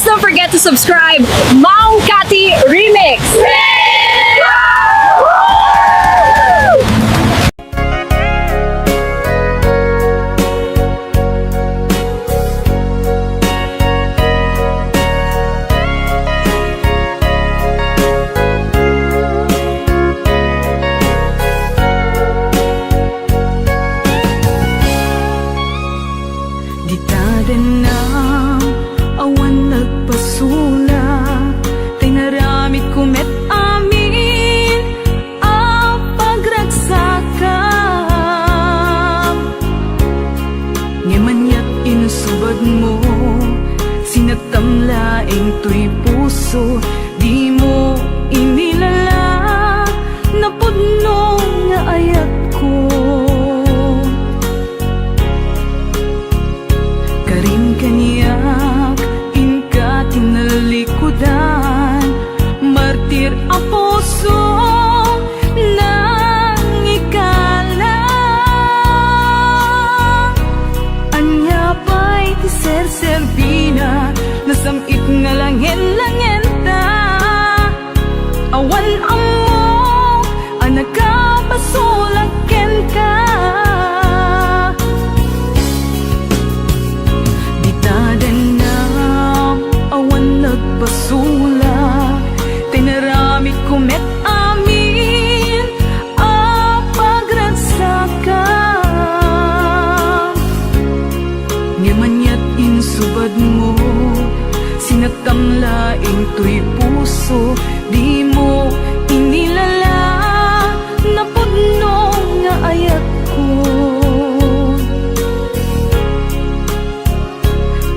don't forget to subscribe. Maong Kati Remix! Ditadan na awan nagpasula, tinaramid kumet amin ang pagragsakam. Ngimanyat inusubad mo, sinatamlaing to'y puso, di mo inilala na pudno nga ayat ko. Karim kaniyak, inka tinalikudan, martir ang puso nang ikala. Anya ba'y ti ser-serbina, nasamit nga langin-langin ta. Awan amo, anak ka pasulaken ka. Basula, tinaramid kumet amin ang pagragsakam. Ngimanyat insubad mo, sinatamlaing to'y puso, di mo inilala na pudno nga ayat ko.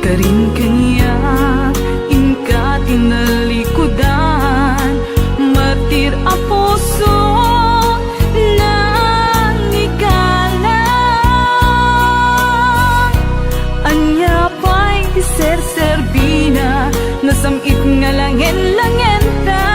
Karin kaniya tinalikudan, martir ang puso nang ikala. Anya pa'y ti ser-serbina, nasamit nga langin-langin ta.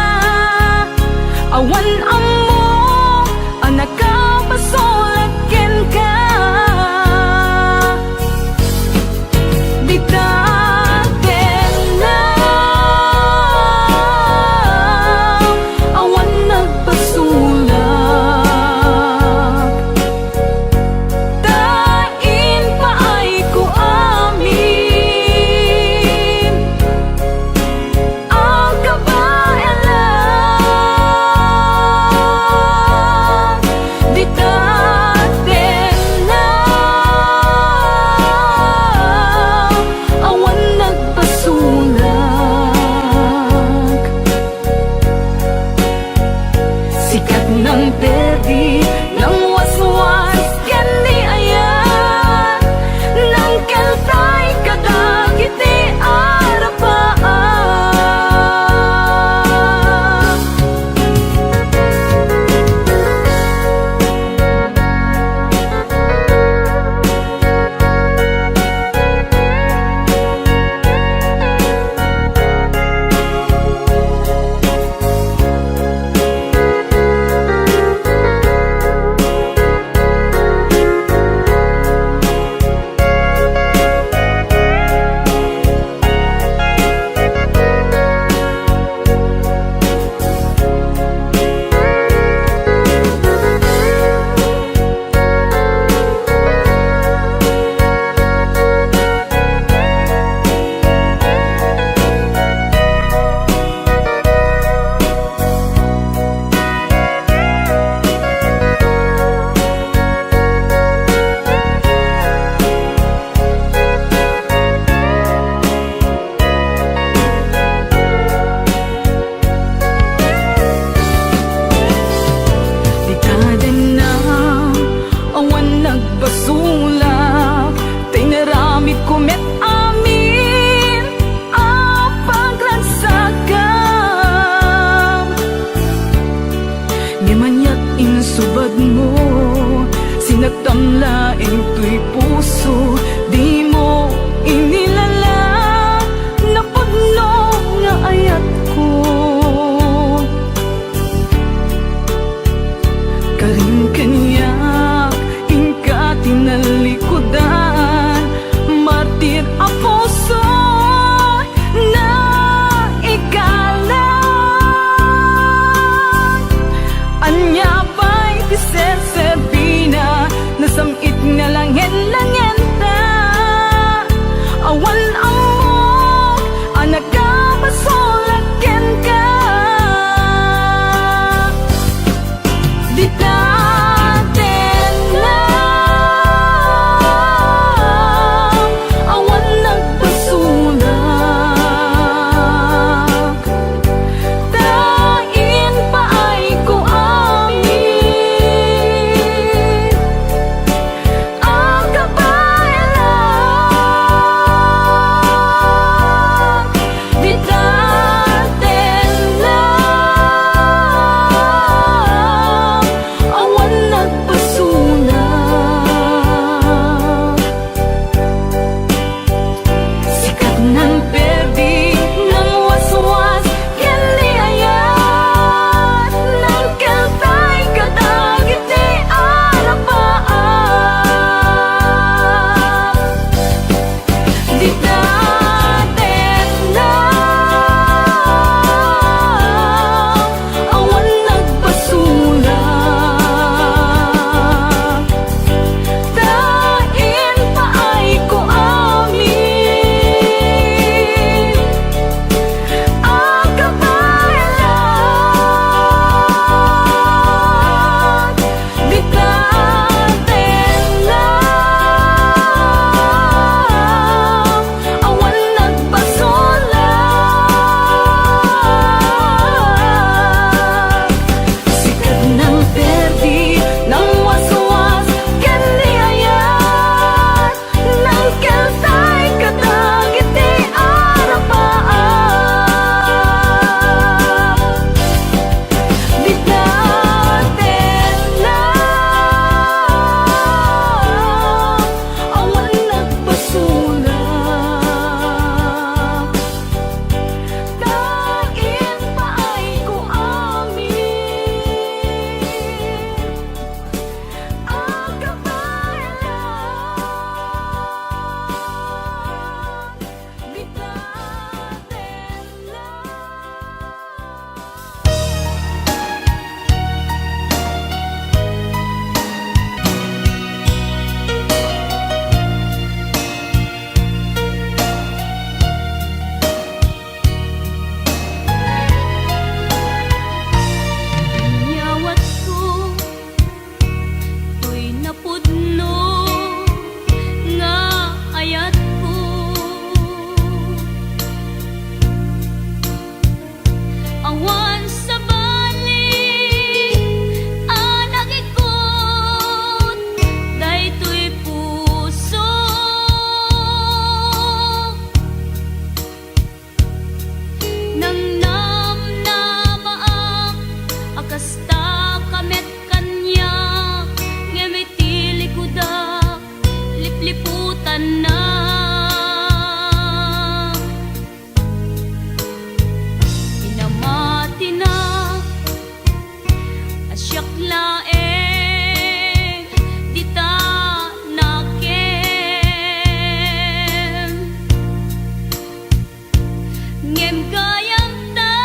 ngem gayam ta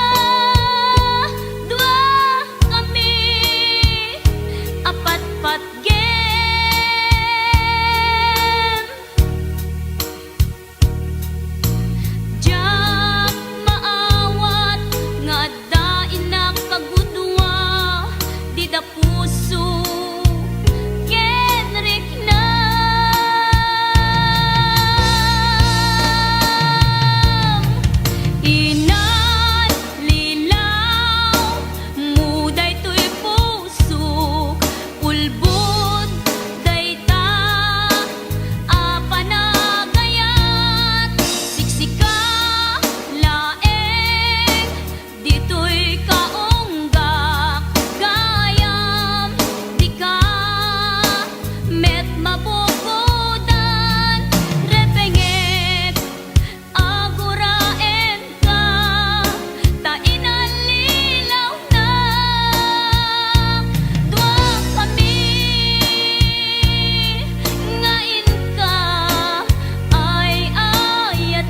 dua kami apat pat gem jak maawat nga dain na kagudwa di da puso kenrik na inan lilaw muday to'y puso ulbod dayta apanagayat siksika laeng dito'y kaunggak gayam di ka met mabukudan repengek aguraen ka ta inalilaw na dua kami ngain ka ay ayaten.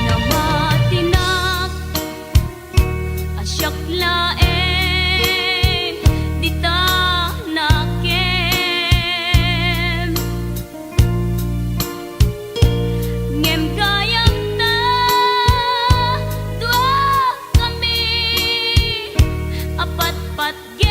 Namatinak asyak laeng dita nakem ngem gayam ta dua kami apat pat gem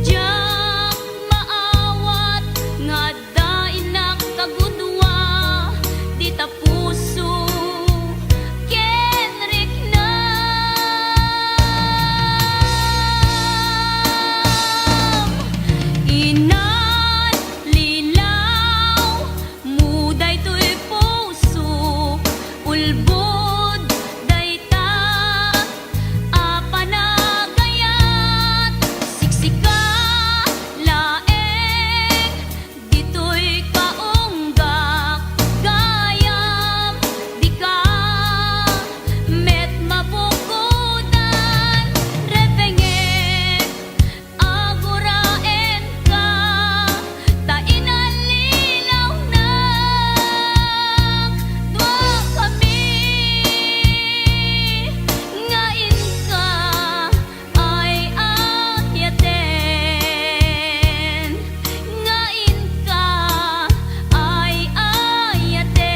jak maawat nga dain na kagudwa di ta puso kenrik na inan lilaw muday to'y puso ulbod dayta apanagayat siksika laeng dito'y kaunggak gayam di ka met mabukudan repengek aguraen ka ta inalilaw na dua kami ngain ka ay ayaten ngain ka ay ayaten.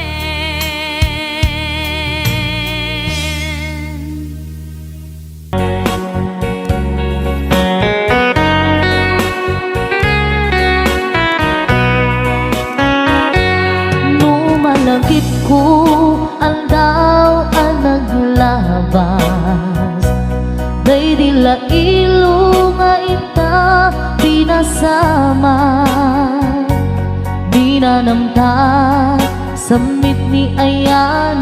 Numalagip ko ang daw ang naglabas day dila ilo nga ita pinasama binanamta samit ni ayan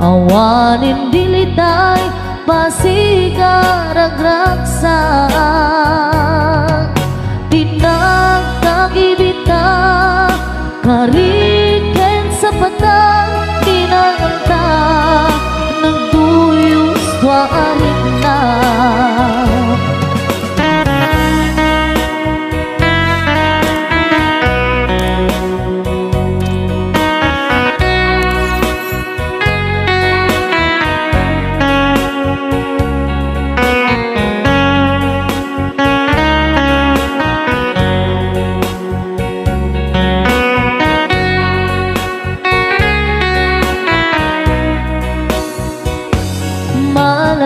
awanin dilitay pasigaragraksak tinagkagibita kariken sa patang kinaganta nagduyos tuwarin na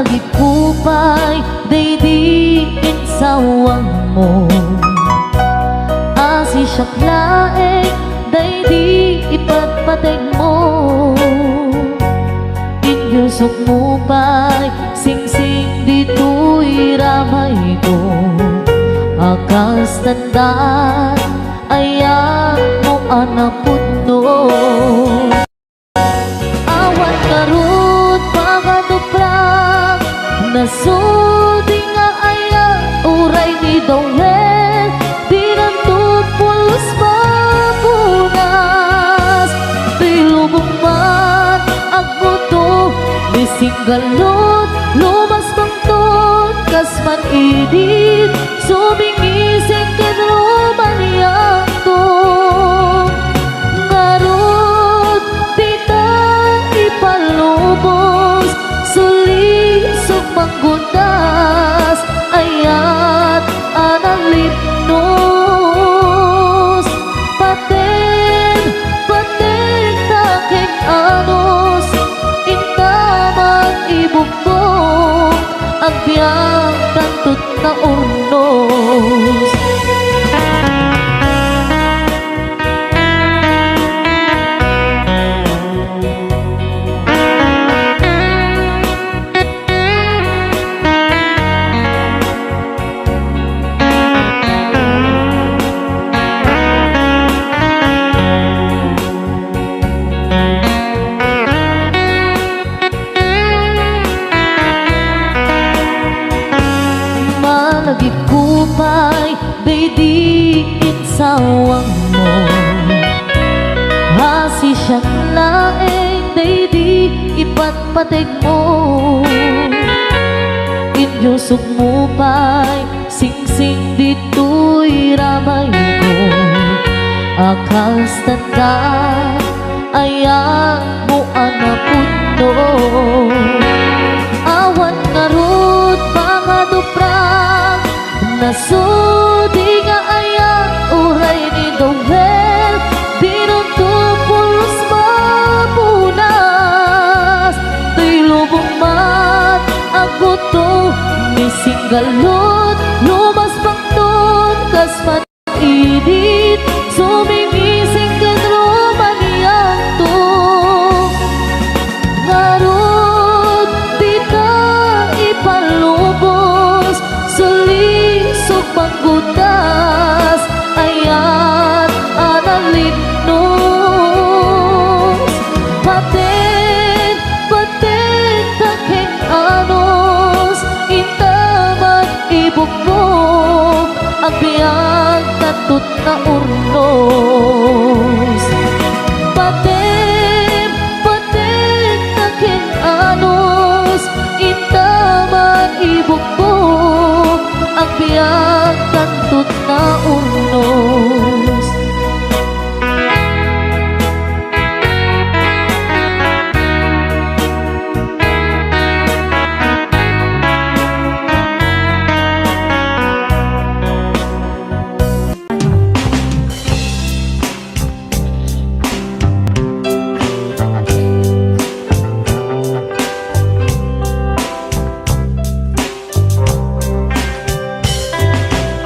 malagipupay day di insawang mo asi siyaklaeng day di ipagpateg mo Inyusok mo ba'y sing-sing dito'y ramay ko. Akas tandaan ayan mo anapot no. Awan karut pakaduprak nasudi nga ayan uray ni Dawel. Dinantut pulos mapunas tilubong man agmuto nisinggalot lumas bangtot kasman idit sumingising kenruman yakto ngarut tita ipalubos sulisok manggundas ayat analipnos paten taking anos intamang ibugtong ang biyang tantut na urnos. Malagip kupay baidiin sawang mo. Hasi siyang laeng daidi ipatpatig mo. Inyusok mo ba'y sing-sing dito'y ramay ko. Akas tanda ayan mo anapot no. Awan ngarut pangaduprak nasudi nga ayan uray ni Dawel. Dinutupulos mapunas tilubong mat aguto nisinggalot lumas pangton kasman idit sumingising kenruman yakto ngarut tita ipalubos sulisok panggutas ayat analipnos paten taking anos intaman ibukbok ang biyang tatut na urnos. Paten taking anos intaman ibukbok ang biyang tatut na urnos.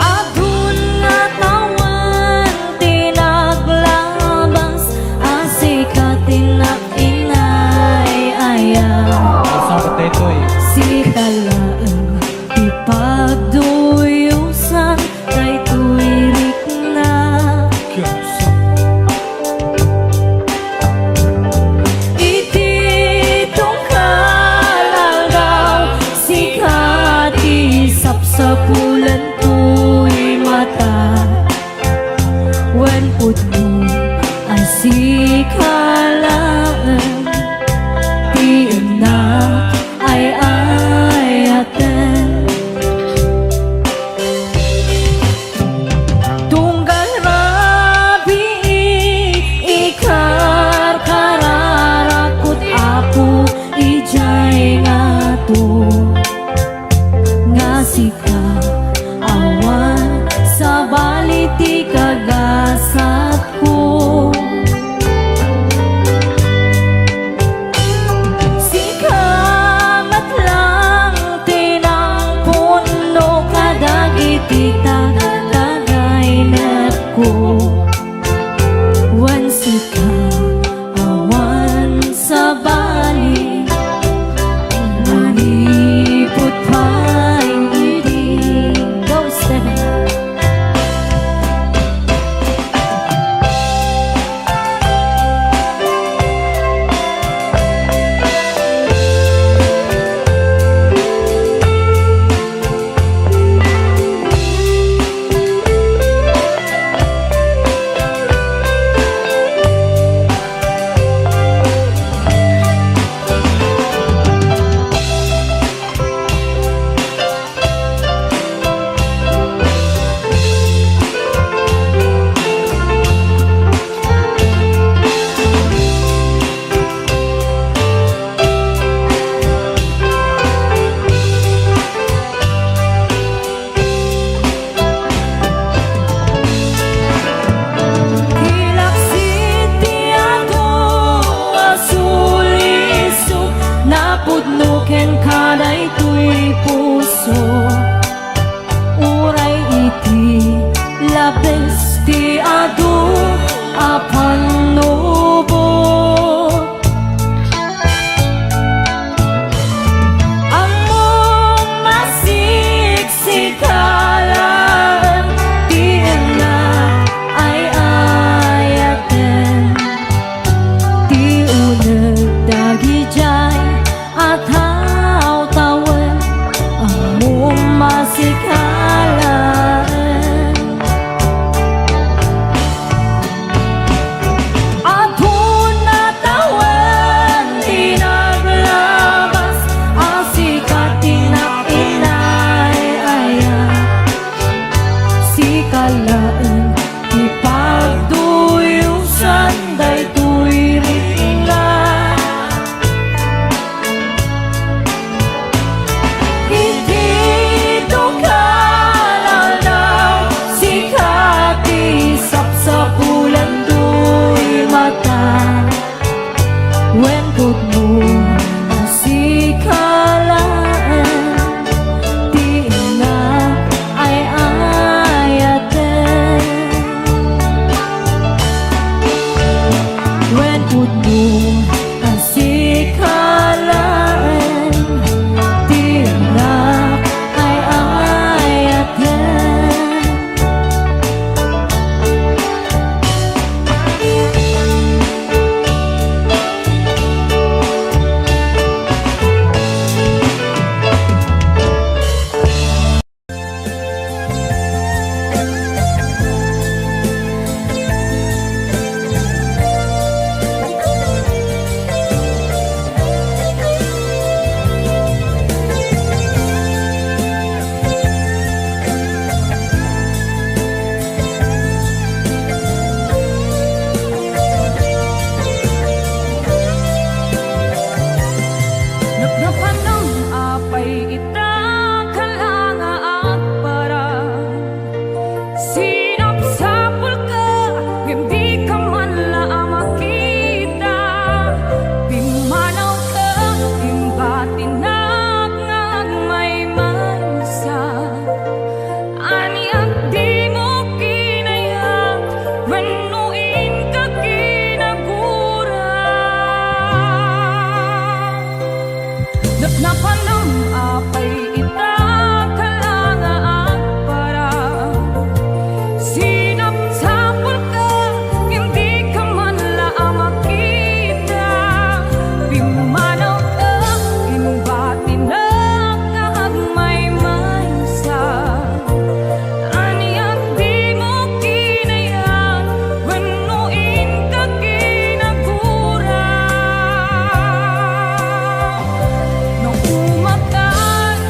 Adun nga tawan tinaglabas asikatin na inay ayaw Sabat ito eh. si talaan ipagduyusan kay tuwirik na ititong kalagaw sikat isap sa bulan tuy mata wen putmo asikalaan tiim na ay ayaten luken kaday tuy puso uray iti labes ti adu apan nubot among masiksikalan ti enak ay ayaten ti uneg dagi jay at haw-tawen among masikalan at hunatawen di naglabas ang sikat tinapinay ayan sikalaen di pagduyusan day tuy ringan iti dukalalaw sikat isapsapulan tuy mata wen mo nasikalaan di na ay ayaten wen mo nasikalaan di na ay ayaten Nagnapan ng apay ita kalanga at parang sinapsapul ka hindi ka man lang makita pimanaw ka imbatinag ng may mansa aniyak di mo kinaya wenuin ka kinagura Napnapan ng apay ita kalanga at parang sinapsapul ka hindi ka man lang makita pimanaw ka imbatinag ng may mansa aniyak di mo kinaya wenuin ka kinagura nung umakan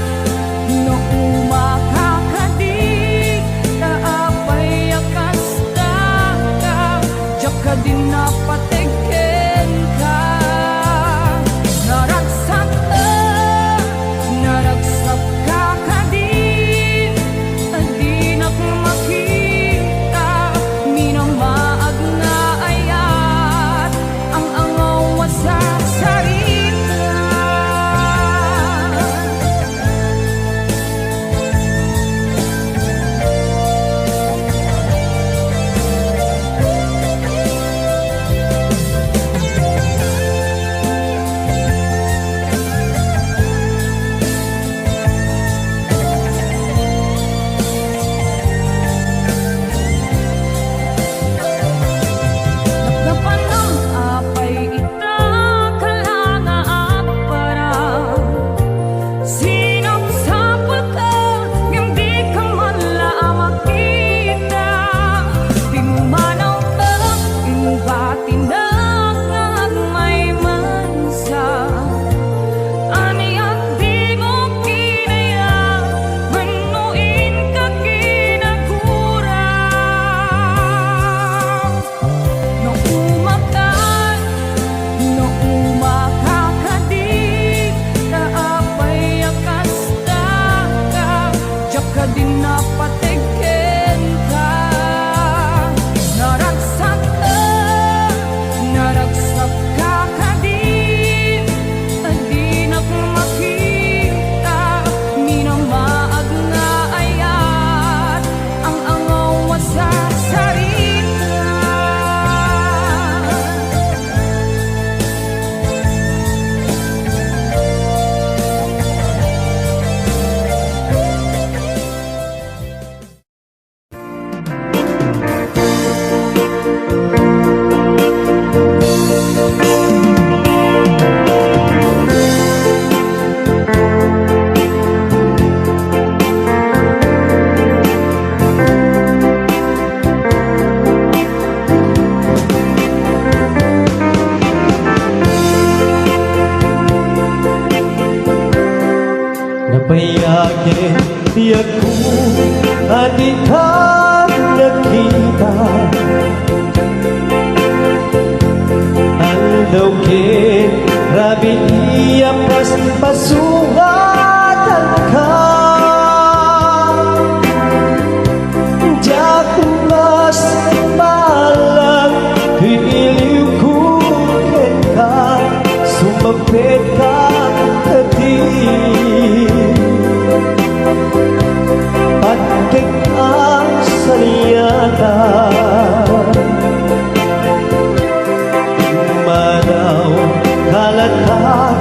Payagin di ako at di ka nakita. Alawin, rabi iyapas, pasungatan ka. Diyak mas malang, iliw ko ka, sumapit ka kadir. Pagkik ang saliyata, manaw kalata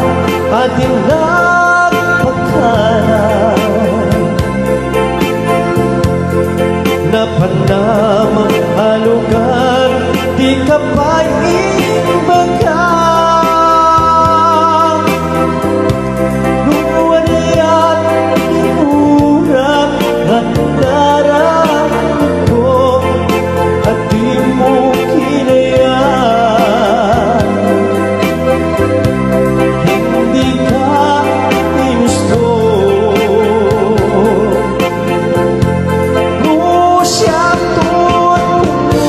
at inagpagkana. Napanamang halugan, di ka pa ibaga. Luwalyan, iurap at nararamdaman ko at di mo kinayaan. Hindi ka ginusto. Musyang tutusay,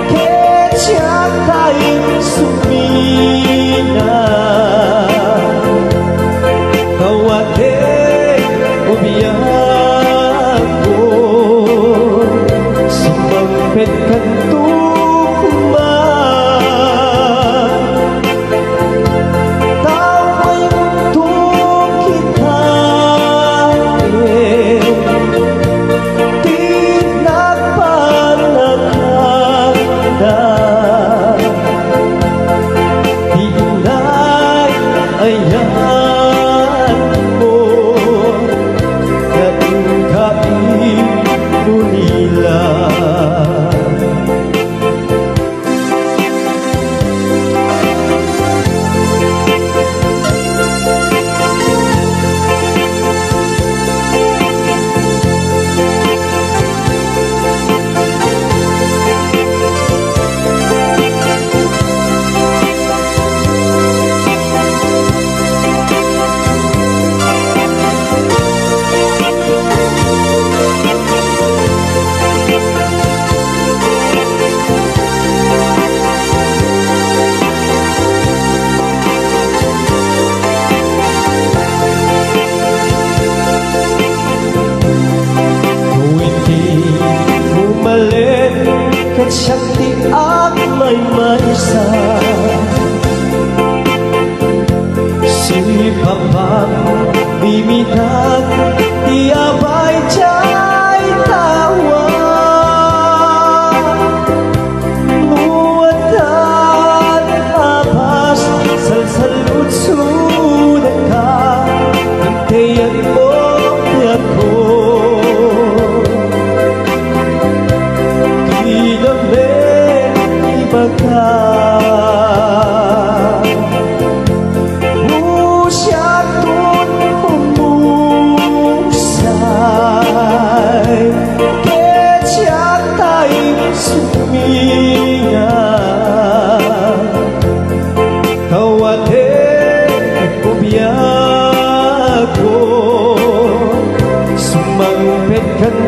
ketyak tayong sumina. Kawating umiyak ko, sumampit kang tukuman. Tawa'y mundong kita, di nagpanaganda. Di inay ayan mo, kain nunila. Umalit kat siyang tiak may maysa. Si Papang bimitan, di abay tiya'y tawa. Nuwatan apas, salsalud sunan ka, hintayan mo ako. Ibaga musyatun umusay, ketyak tayong suminga. Kawating umiyak ko, sumampit kang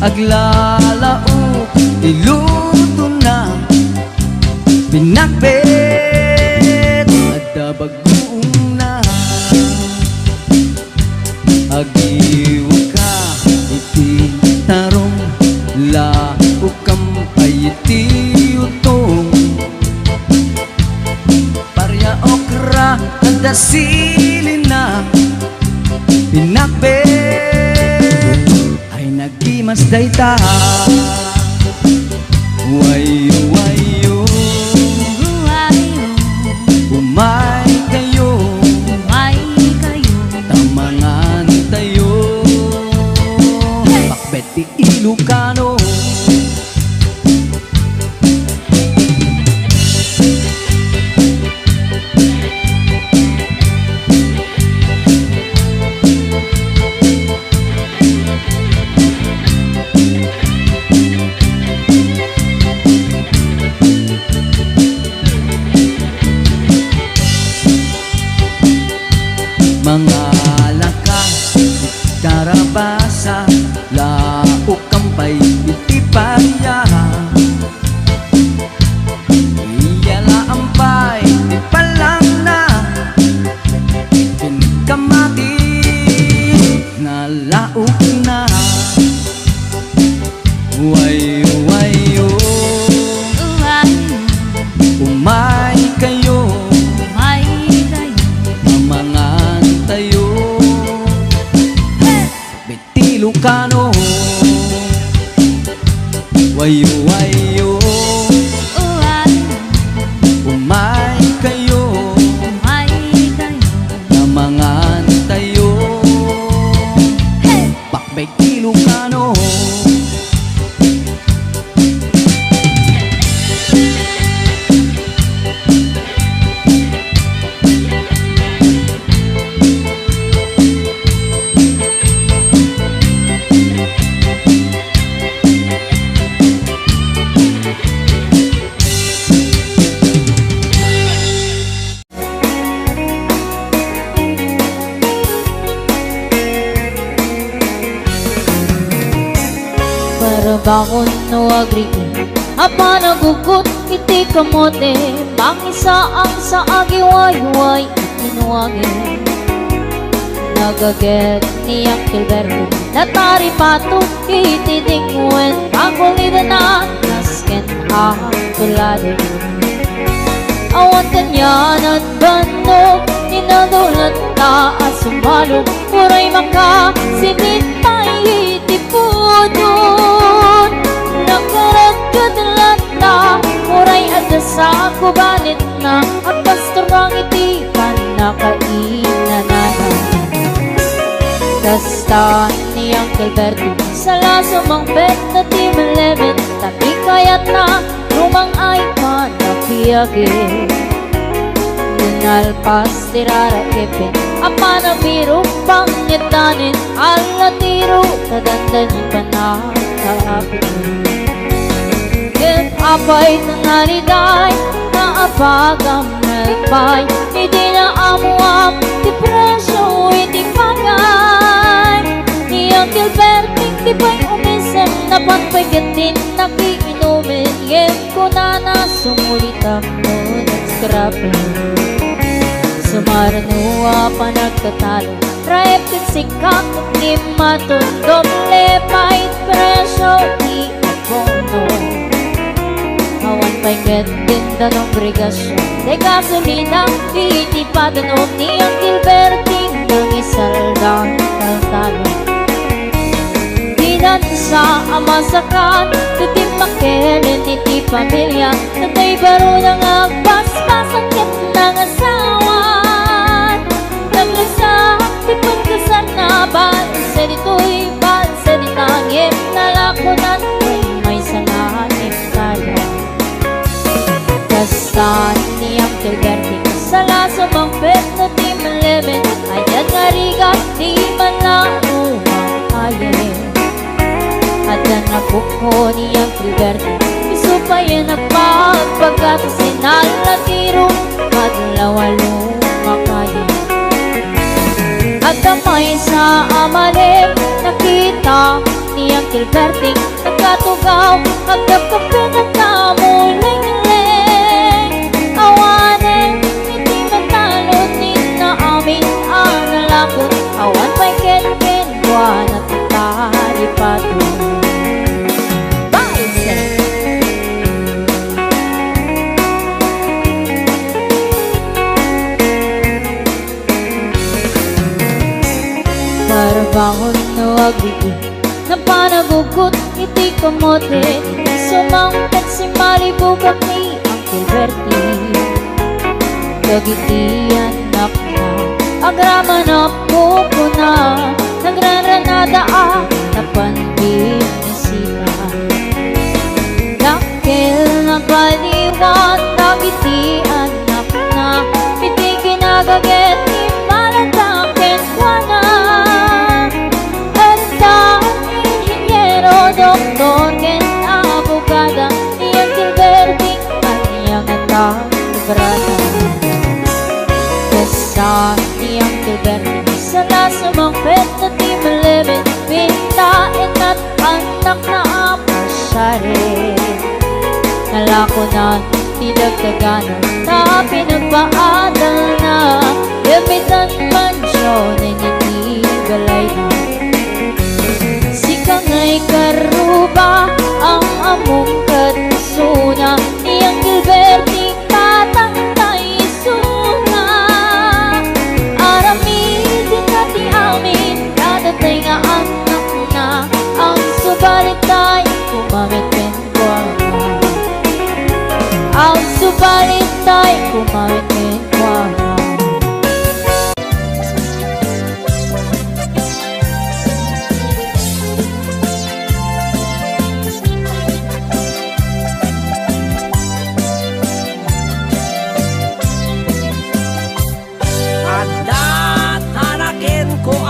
Aglalaok, iluto na pinakbet at dabagoong na. Agiwa ka, iti tarong laok kampay iti utong. Parya okra at dasilin na pinakbet ay nagimas dayta. Wayo wayo umay kayo, tamangan tayo, pakbet ti Ilocano. Mga lakas, karabasa, laok kampay, iti parya. Iyala ampay, di palang na, pinkamati, nga laok na. Wayo, wayo, umay kayo, tamangan tayo, beti Ilocano. Wayo wayo umay kayo, tamangan tayo, pakbay Ilocano. Bangon no agriin apa nagugot iti kamote pangisaang sa agiwayway inuwagin nagaget ni Uncle Berto natari pato iti dingwen pagulida na nasken tulade awan kanyan at bandok inadulat ta at sumalog puray maka simit pa iti pudon nakaragad lata muray ada sa kubalit na at pastorang iti panakainanana kasta ni Uncle Berto sa laso mang bet na ti malebet tapi kayat na rumang ay panakiyagin nalpas tirara ipin apa na biro pangyatanin ala tiro tadandan yung panakapin If apay tanaliday na apagam malpay hindi na amuam ti presyo hindi pagay ni Uncle Berting di pa'y umisan na pagpagatin nakiinumin yem ko na nasumulitam mo nagskrapin Sumaranua pa nagtatalo Raip kinsikak at lima doble pahit presyo di abono Hawan pa'y din danong brigasyon De gasolina iti padanog ni Uncle Berting Nang isaldang taltalo Dinan sa amasakan Tutim makelin iti pamilya Natay baro nang agpaspasan ket ng asawa Naglasa, di pagkasar na Bansa dito'y bansa di tangim Nalakonan may sanganip kaya Kastan ni Uncle Berting Sa laso mang pet na di malemen Ayan nga rigat di man lang umang kaye At yan na buko ni Uncle Berting Iso pa yan nagpagpagkatasin Alatiro at lawalo makaye At damay sa amalim nakita ni Uncle Gilberting nagkatugaw, agap-kapin at kamuling-ling. Awanan, hindi matalo, di na amin analakot. Awan pa'y ketken, buwan at tari pato. Para bangon na wagigi na panagugot iti kamote. Sumangkat si Malibugak ni Uncle Bertie. Kagiti anak na agrama na puko na nagranranada na panbinisita. Dakil na baliwan kagiti anak na piti kinagaget ni malatakin kwa na. Doktor ken abogada iyang Gilberting at iyang natagrada. Basta iyang Gilberting sa lasumang pet na di malibit, pintain at anak na apasyari. Nalakonan, tidagdaganan, na pinagpaadal na, yabitan mansyon ay nitigalay na. Ngay karuba ang among katsuna, iyang Gilberting tatangtay suna. Aramidin na ti amin, kadatay nga anak na, ang subalit tayo kumamit pinkwama. Ang subalit tayo kumamit pinkwama.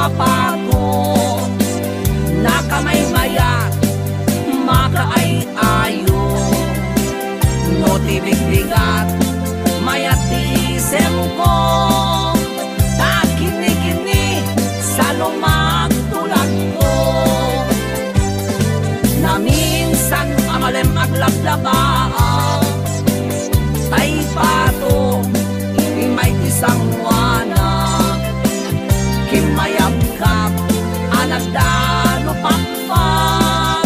Apato nakamay mayat makaay ayo no tibig-bigat mayat isem ko takini-kini sa lumagtulag ko na minsan amalem aglablabaan tay pato hindi may isang wana kimayam kap anak dano pakpak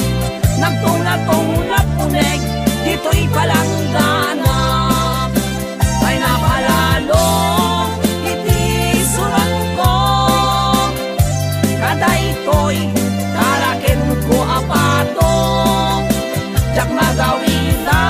nagtula-tula punek dito'y palanggana kay napalalo iti surat ko kaday ko'y tarakin ko apato jak magawitan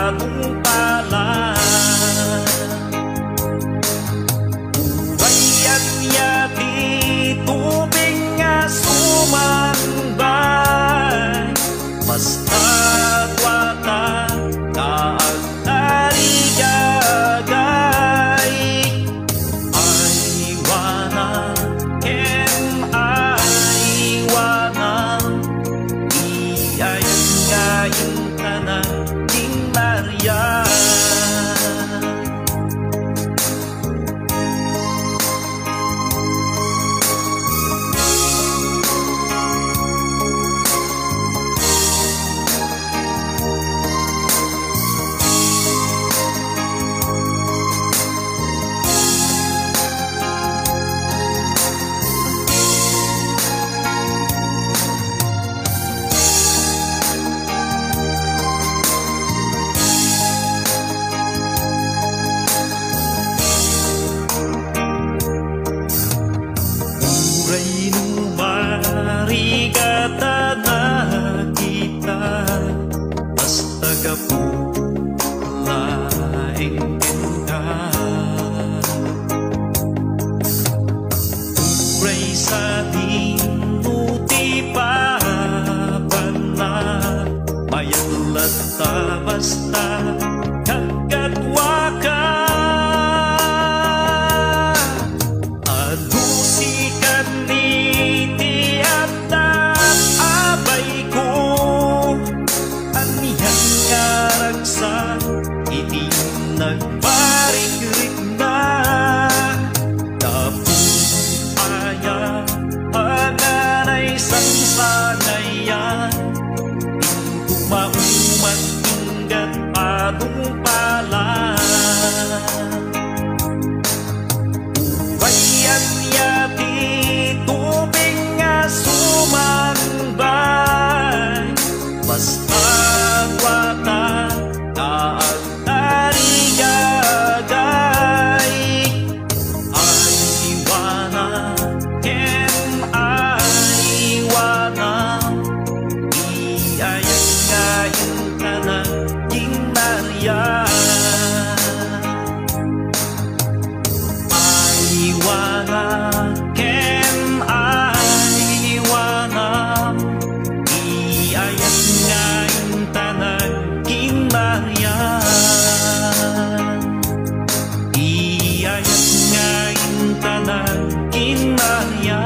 panungpalan. Urayan yati tubig nga sumambay, basta wata kaagtari gagay. Aywana kem aywana, iyayan ngayon ka na Ding Maria. Uray numarigata na kita, basta kapulaing ka. Uray sa dinuti pa na mayalata basta kagatwa ka. Adusikan ni tiyatat abay ko, anihan nga ragsa iti nagparik-rik na. Napupaya panganay sangsangaya, kumauman inggat panungpalan. Urayan yati tubig nga sumambay, basta wata kaagtari gagay. Aywana kem aywana, iyayan ngayon ka na Ding Maria. Aywana kem aywana, iayat ngayon tanan Ding Maria. Iayat ngayon tanan Ding Maria.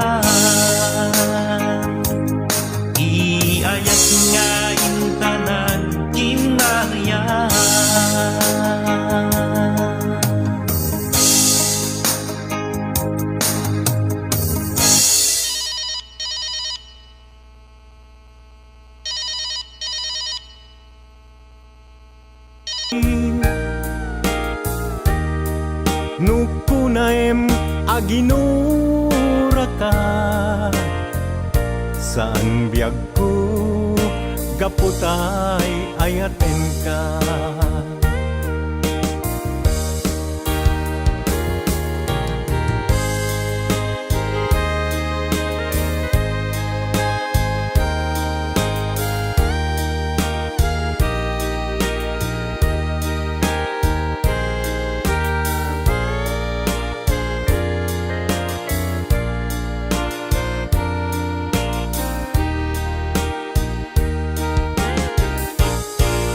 Iayat ngayon tanan Ding Maria. Nukunaem aginura ka, saan biyag ko gaputay ayaten ka.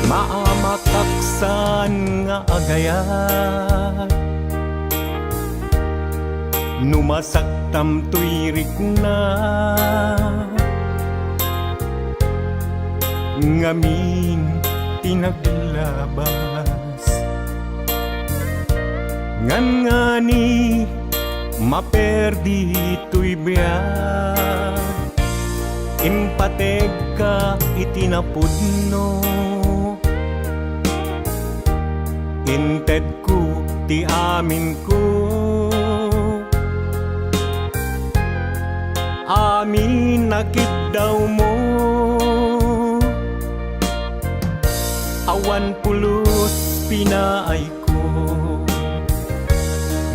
Maamataksan nga agayat, numasaktam tuirik na, ngamin tinaglabas. Ngan ngani maperdi tuy biyag, impateg ka itinapudno. Inted ko ti amin ko, amin nakit daw mo. Awan pulos pinaay ko,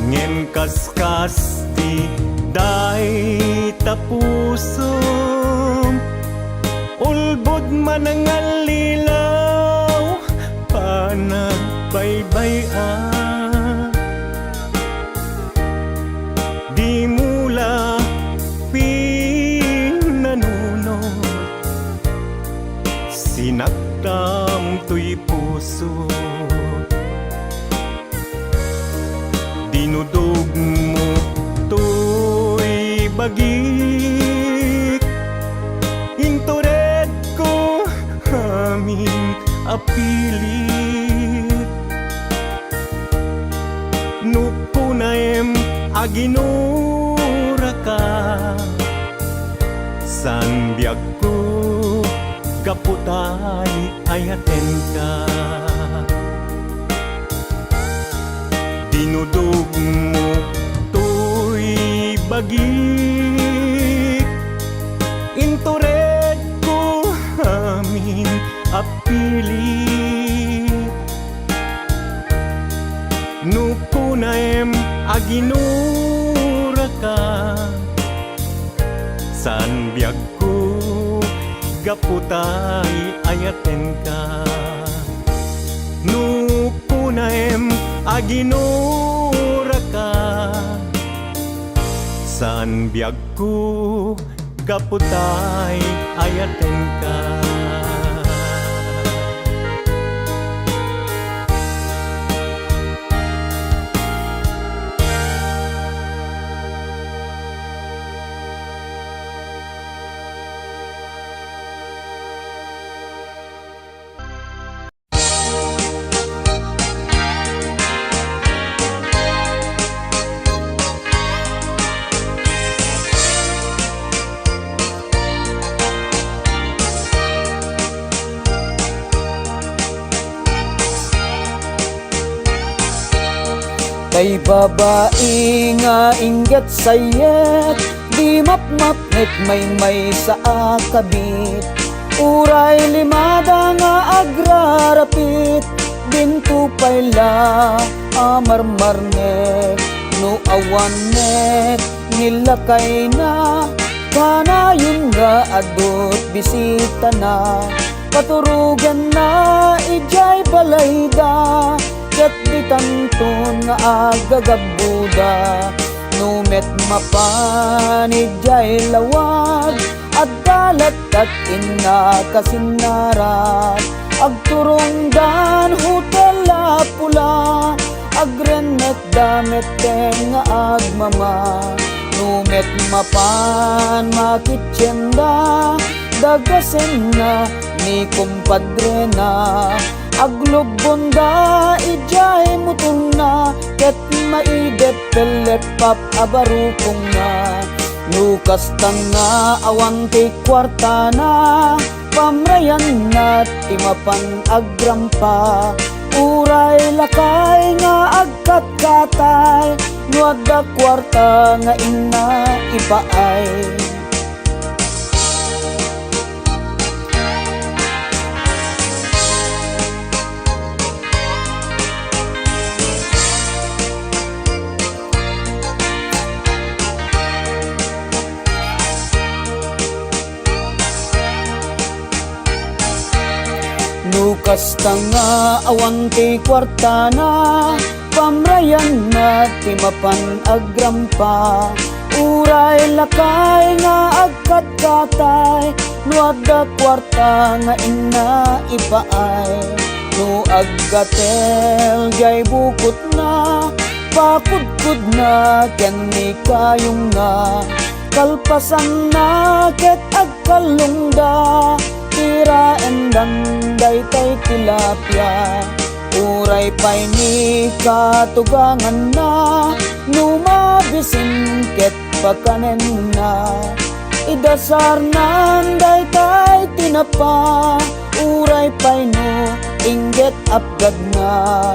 ngem kaskas ti day tapusom. Ulbod man ang alilaw, baybay di mula pinanunod, sinaktam to'y puso, dinudog mo to'y bagik, intured ko aming apilit, nupunaem aginura ka, san biag ko kaputay ayaten ka, dinudog mo to'y bagik, intured ko amin apilit, nupunaem aginura ka, san biag ko gaputay ayaten ka, nupunaem aginura ka, san biag ko gaputay ayaten ka. Kay babae nga ingat sayet, di mapmapnet may sa akabit, uray limada nga agrarapit, bintu payla amarmarnet, no awanet nilakay na, kanayon nga adot bisita na, paturugan na ijay balayda, ket bitanton nga agagabuda, numet mapanid jay lawag, agdalat at ina kasinarat, agturungdan hotel la pula, agrenet damet nga agmama, numet mapan makitsenda, dagasen na ni kumpadre na, aglubonda ijay mutong na, ket maidepelep pap abarupong na, lukas tanga awante kwarta na, pamrayan na timapan agrampa, uray lakay nga agkat-katay, nuada kwarta nga ina ipaay. Lukas tanga awante kwarta na, pamrayan na timapan agrampa, uray lakay nga agkat-katay, nuada kwarta nga ina ipaay, no aggatel jay bukot na, pakudkud na ken ni kayong na, kalpasan na ket agkalungda, tira endang daytay tilapia, uray pay ni katugangan na, numabisin ket pakanen na, idasar nan daytay tinapa, uray pay no inget apgad na,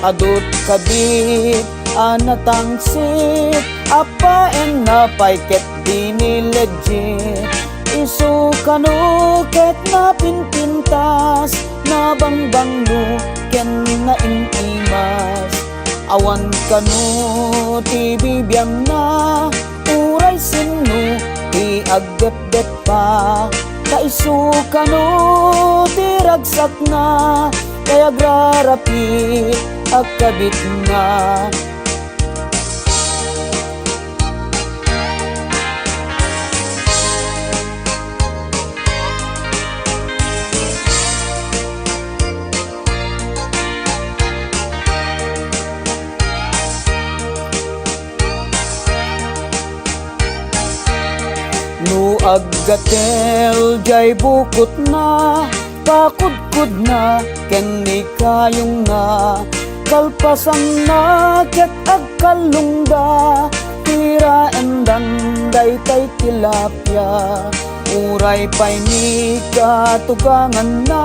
adot kabit anatangsit, apa en napay ket dinilegit, isu kanu ket na pinpintas, na bangbangno ken na inimas, awan kanu ti bibiyang na, uray sinu ti agdep-dep pa, kaisu kanu ti ragsak na, kaya grarapit akabit na. No aggatel jay bukot na, pakudkod na, ken ni kayong na, kalpasan na, ket agkalungda, tira endan daytay tilapia, uray pay ni katugangan na,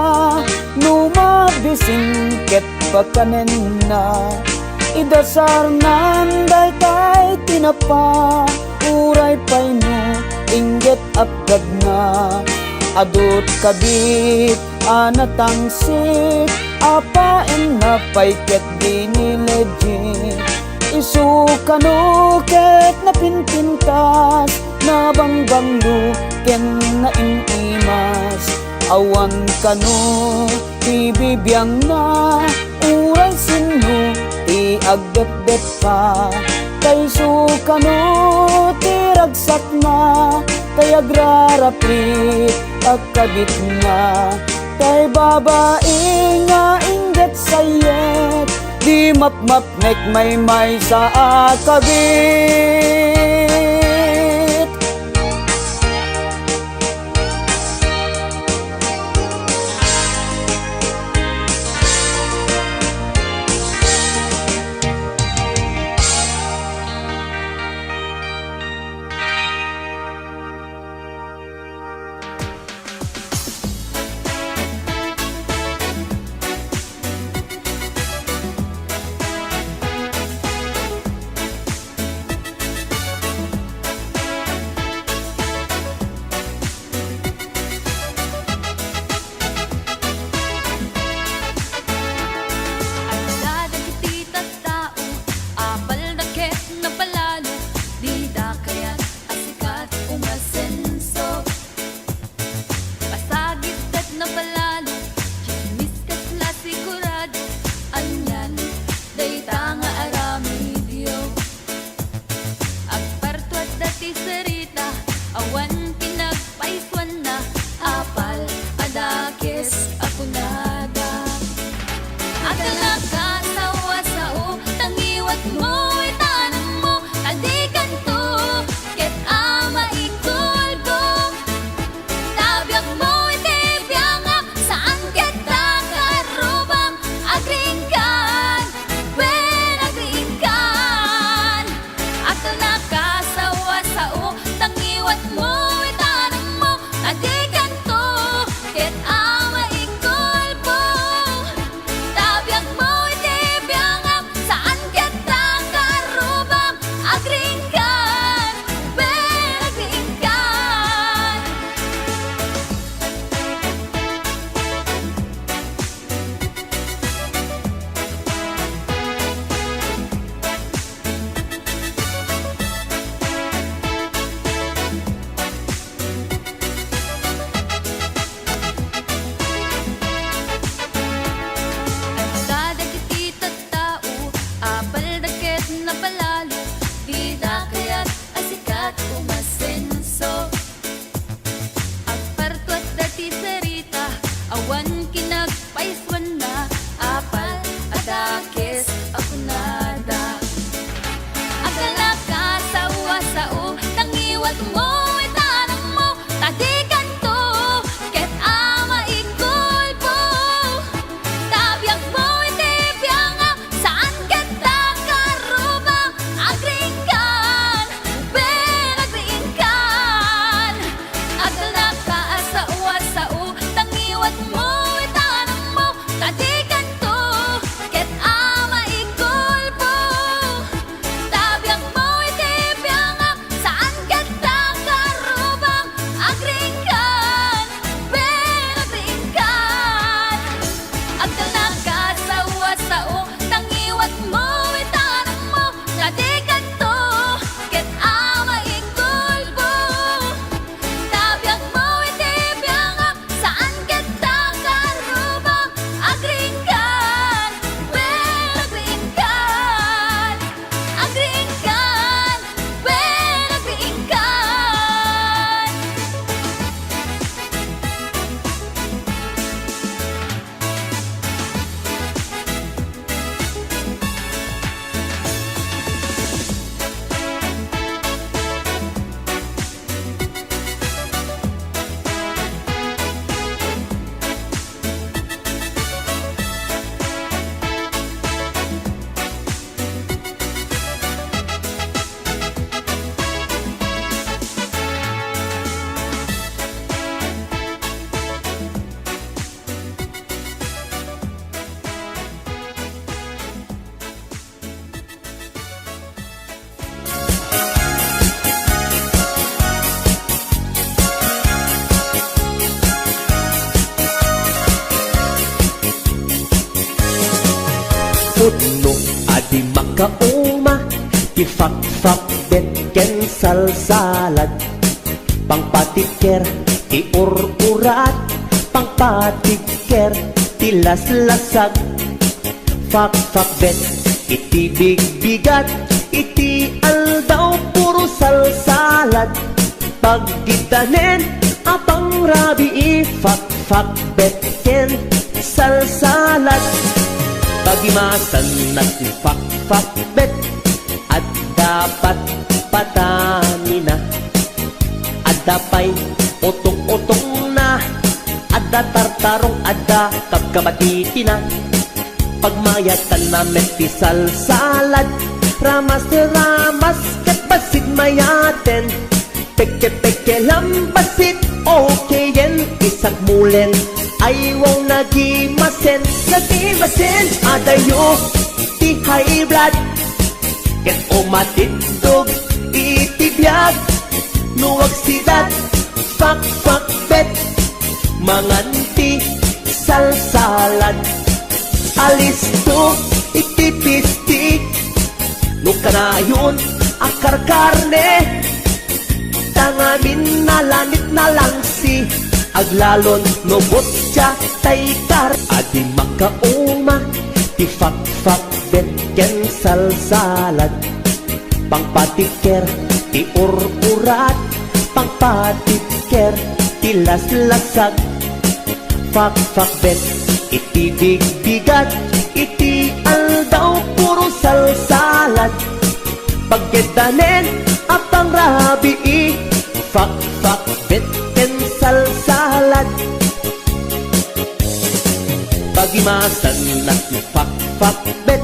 numabisin ket pakanen na, idasar nan daytay tinapa, uray pay no inggit apgad na, adot kabit anatangsit, apaen na payket di ni legit, isukano ket napinpintas, nabangbanglo ken naimimas, awan kano ti bibiyang na, uray sino ti agdet-det pa, kay sukano ti ragsak na, kay agrarapit akabit na, kay babae nga inggit sayet, di mapmap nek may sa akabit. makauma Ifak-fak bet ken salsalad Pangpatiker ti urat Pangpatiker ti laslasag Fak-fak bet iti big-bigat Iti aldaw puro salsalad Pagditanen apang rabi Ifak-fak bet ken salsalad Pagimasan at ifak-fak bet At dapat patanina Adda pa'y utong-utong na Adda tartarong adda kapkabatiti na Pagmayatan na meti salsalad Ramas kat basit mayaten Peke-peke lambasit okay yen Isak mulen ay wow nagimasen Nagimasen adayo ti high blood Ket umatindog itibiyag Nuwag sidat fak-fak bet Manganti salsalad Alisto itipistik Nukanayon akar karne Tangamin nalanit na lang si Aglalon nobot siya taykar Adi makauma Ti fak-fak bet ken salsalad Pangpatiker ti urat Pangpatiker ti laslasag Fak-fak bet iti big-bigat Iti aldaw puro salsalad Pagkedanen apang rabi Fak-fak bet ken salsalad Pagimasan at fak-fak bet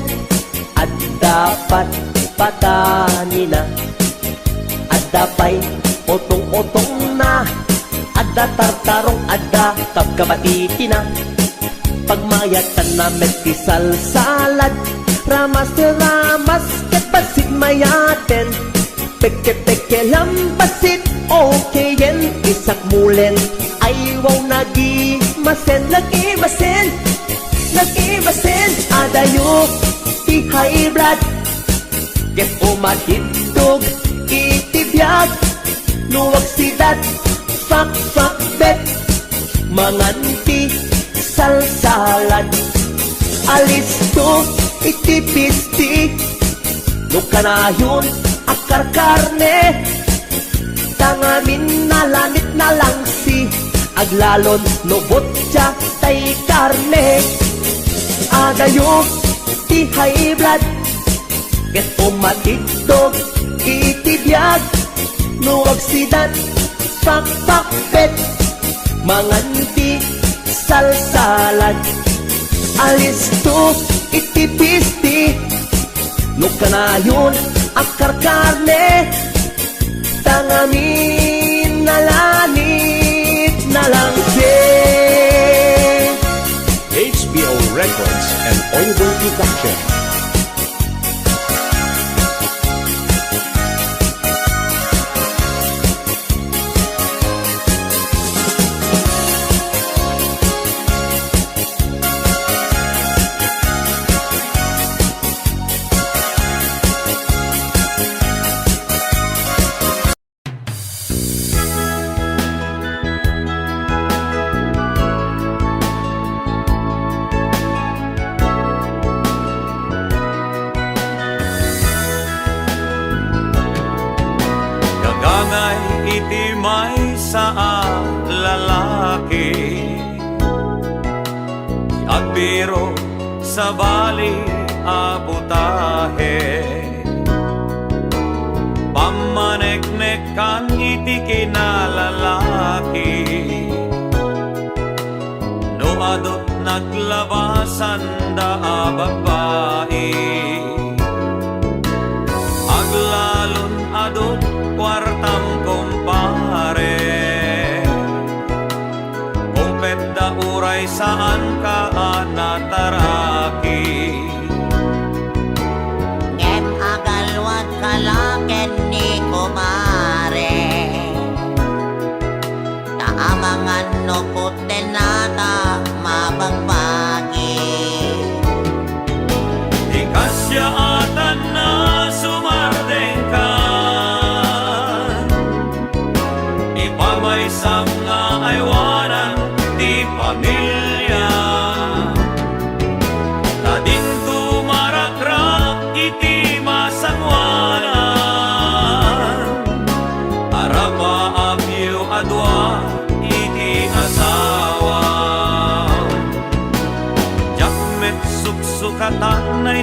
At dapat patanina Adda pa'y otong-otong na Adda tartarong adda kapkabatiti na Pagmayatan na meti salsalad Ramas ket basit mayaten Peke-peke lambasit okay yen Isak mulen ay wow nagimasen Nagimasen Nagimasen adayo ti high blood Ket umatindog itibiyag Nuwag sidat fak-fak bet Manganti salsalad Alisto itipistik Nukanayon akar karne Tangamin nalanit na lang si Aglalon nobot siya tay karne Adayo ti high blood Ket umatindog itibiyag Nuwag sidat fak-fak bet Manganti salsalad Alisto itipistik Nukanayon akar karne Tangamin nalanit na lang siya HBO Records and Oibo Production. Gagangay iti may sa lalaki Agbiro sa bali abutahe Pamaneknek kan iti kinalalaki No adot naglabasan da babae Aglalon adot kwartam kumpare Kumpet da uray saan ka nataraki Ngem agalwat kalaken ni kumare Taamangan no puten nata mabagbagi Di kasya atan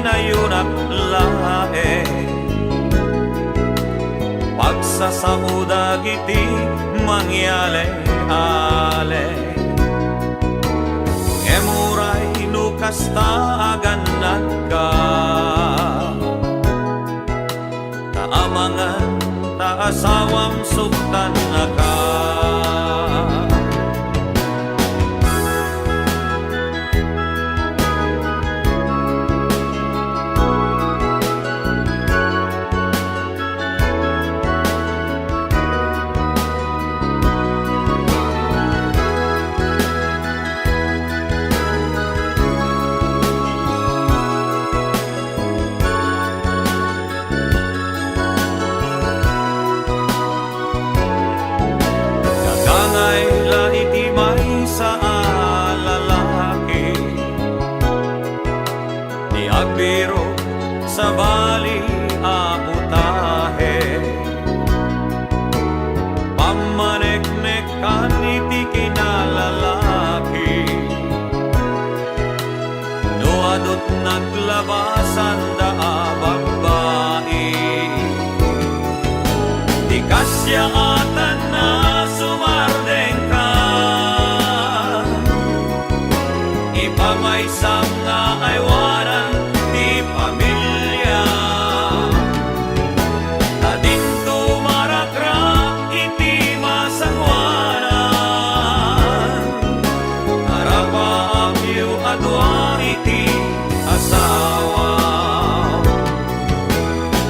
inayunak lae pagsasauda giti mangyale-ale emuray nukasta aganad ka taamangan taasawam suktan na ka sa lalaki ni agbiro sa bali aputahe pamaneknek kaniti kinalalaki no adot naglabasan da babae di kasya atan na sumardeng ka may nga aywanan di pamilya tading tumarakrak iti masangwanan arapa amyo adwa iti asawa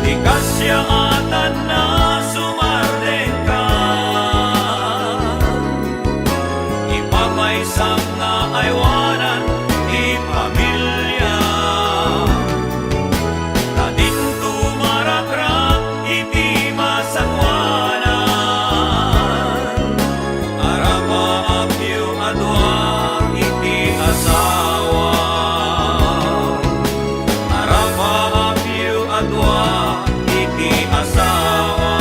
di kasya atan na sumardeng ka ipamay nga aywanan pamilya tading tumarakrak iti masangwanan arapa amyo adwa iti asawa arapa amyo adwa iti asawa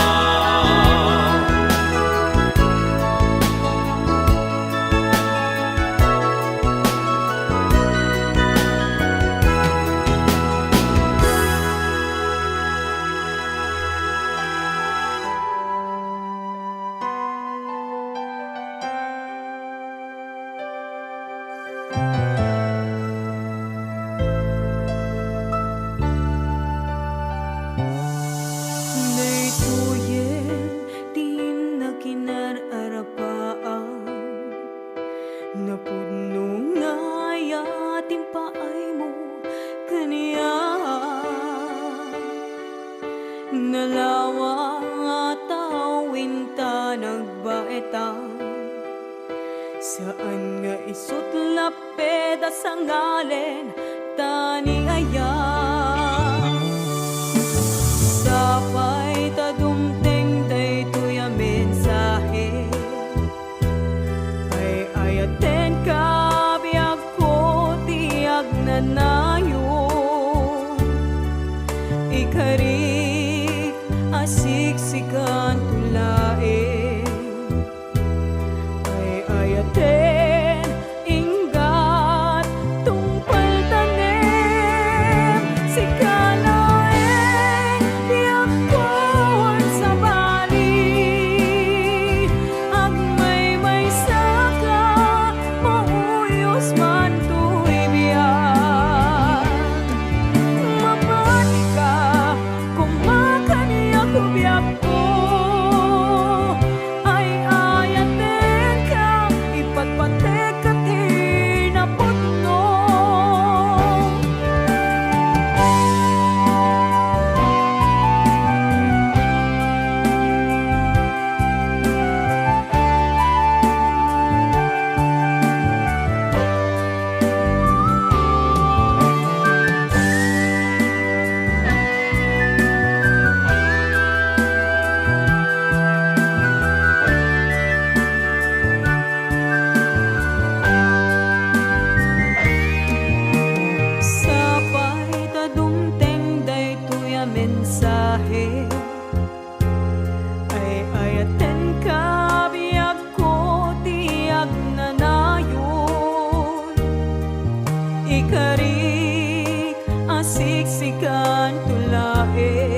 napudno nga yatim paay mo kaniya nalawa nga tawin ta nagbaeta saan nga isut lapeda sa ngalen tani aya sapay ta dumteng daytoy a mensahe ayaten ka biag ko tiag nanayon ikarik asiksikan tulae ay ayaten inggat tungpal tanem sikalae biag ko sa bali agmay may saka mauyos man tu'y biyak mapati ka kung makaniya ko biyak ko ay ayaten ka ipagpatek at inaputno sapay ta dumteng daytoy a mensahe ay ayaten ka biag ko tiag nanayon ikarik asik siksikan tulae